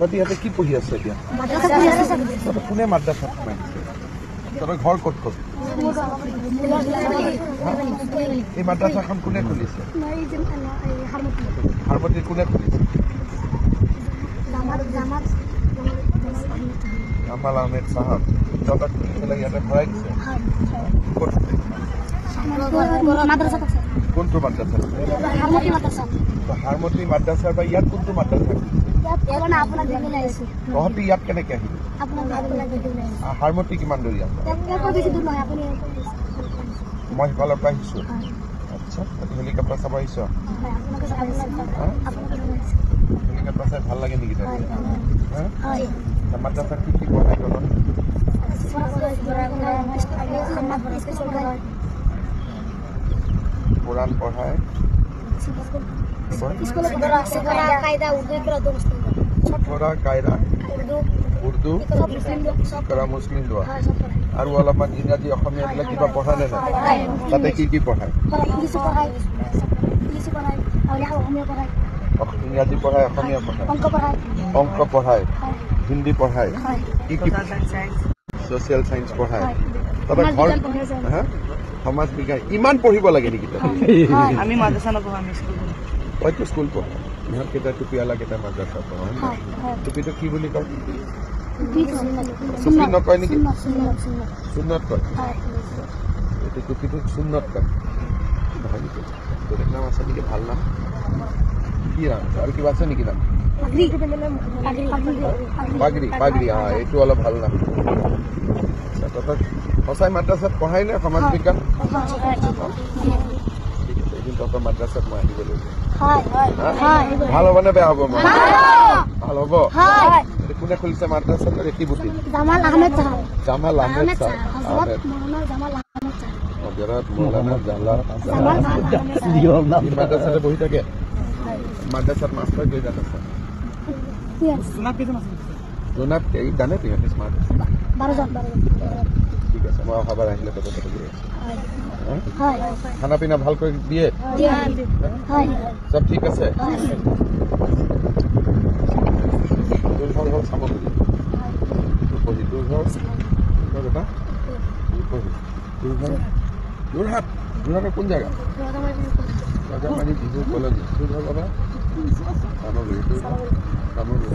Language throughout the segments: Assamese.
তহঁতি ইয়াতে কি পঢ়ি আছে এতিয়া কোনে মাদ্ৰাছাত সোমাইছে তহঁতৰ ঘৰ ক'ত ক'ত এই মাদ্ৰাছাখন কোনে খুলিছে হাৰমতিৰ কোনে খুলিছে জামাল আহমেদ চাহাব তহঁতক খুলি পেলাই ইয়াতে ভৰাই দিছে কোনটো মাদ্ৰাছা হাৰমতি মাদ্ৰাছাৰ পৰা ইয়াত কোনটো মাদ্ৰাছা তহঁতি ইয়াত কেনেকে আহিলি হাৰমতি কিমান দূৰ ইয়াত মই সিফালৰ পৰা আহিছো আচ্ছা হেলিকপ্টাৰ চাব আহিছ হেলিকপ্টাৰ চাই ভাল লাগে নেকি মাদ্ৰাছাত কি কি পঢ়াই তহঁতক কোরআন পড়ায় কায়দা উর্দু করা মুসলিম দোয়া আর অলপমান ইংরাজী অসমীয়া এইবিলাক কিবা পঢ়া নে নাই তাতে কি কি পঢ়ায় ইংৰাজী পঢ়ায় অসমীয়া পঢ়ায় অংক পঢ়ায় হিন্দী পঢ়ায় কি কি সোশিয়াল সায়েন্স পঢ়ায় তবে ঘৰ সমাজ বিজ্ঞান ইমান পঢ়িব লাগে নেকি আমি মাদ্ৰাছা নপঢ়া আমি স্কুল হয়তো স্কুল পঢ়া ইহঁতকেইটা টুপিয়ালাকেইটা মাদ্ৰাছা পঢ়া টুপিটো কি বুলি কয় টুপি নকয় নেকি সুন্নত কয় এইটো টুপিটো সুন্নত কয় নহয় নেকি বেলেগ নাম আছে নেকি ভাল নাম কি নাম আৰু কিবা আছে নেকি নাম পাগৰি পাগৰি এইটো অলপ ভাল নাম তহঁতক সঁচাই মাদ্ৰাছাত পঢ়াই নে সমাজ বিজ্ঞান এদিন তহঁতৰ মাদ্ৰাছাত মই আহিব লাগিব ভাল হ'ব নে বেয়া হ'ব মই ভাল হ'ব কোনে খুলিছে মাদ্ৰাছাত ৰেকিবুটি জামাল আহমেদ বিৰাট মৌলানা মাদ্ৰাছাতে বহি থাকে মাদ্ৰাছাত মাষ্টৰ কেইজন আছে জোনাব জানে তিহঁতে স্মাৰ্ট ঠিক আছে মই অহাবাৰ আহিলে কথা পাতি খানা পিনা ভালকৈ দিয়ে চব ঠিক আছে তোৰ ঘৰ হ'ল চামগুৰি তোৰ ঘৰ বেটা যোৰহাট যোৰহাটৰ কোন জেগা ৰজামাৰী বিহু কলনী তোৰ ঘৰ বাবা চামগুৰি তোৰ ঘৰ চামগুৰি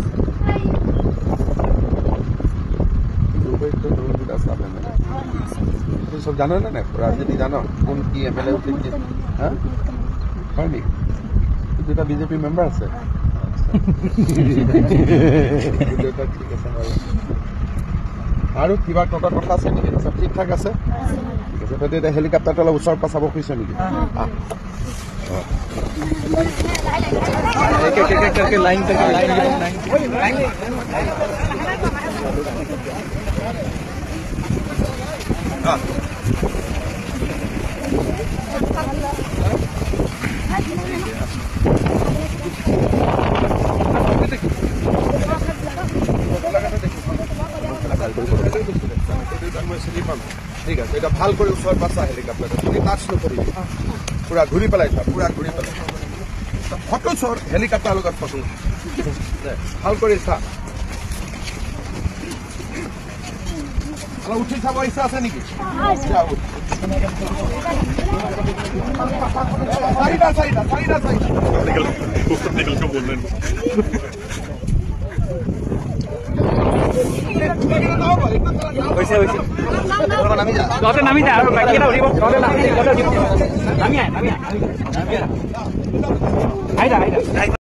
সব জানো না রাজনীতি জানো কোন কি এমএলএ উঠেছে হ্যাঁ হয় নেকি দুটা বিজেপি মেম্বার আছে ঠিক আছে আৰু কিবা টকা কথা আছে নেকি সব ঠিক ঠাক আছে ঠিক আছে তই এতিয়া হেলিকপ্টাৰটো অলপ ওচৰৰ পৰা চাব খুজিছ নেকি লাইন ঠিক আছে এটা ভাল কৰে ওচৰ পাছা হেলিকপ্টাৰ তুমি টাচ নকৰিবি পুৰা ঘূৰি পেলাই পুৰা ঘূৰি পেলাই ফটো চৰ হেলিকপ্টাৰ লগত ফটো ভাল কৰি চা উঠি চাব ইচ্ছা আছে নেকি নামি যা আৰু বাকীকেইটা উঠিব নামি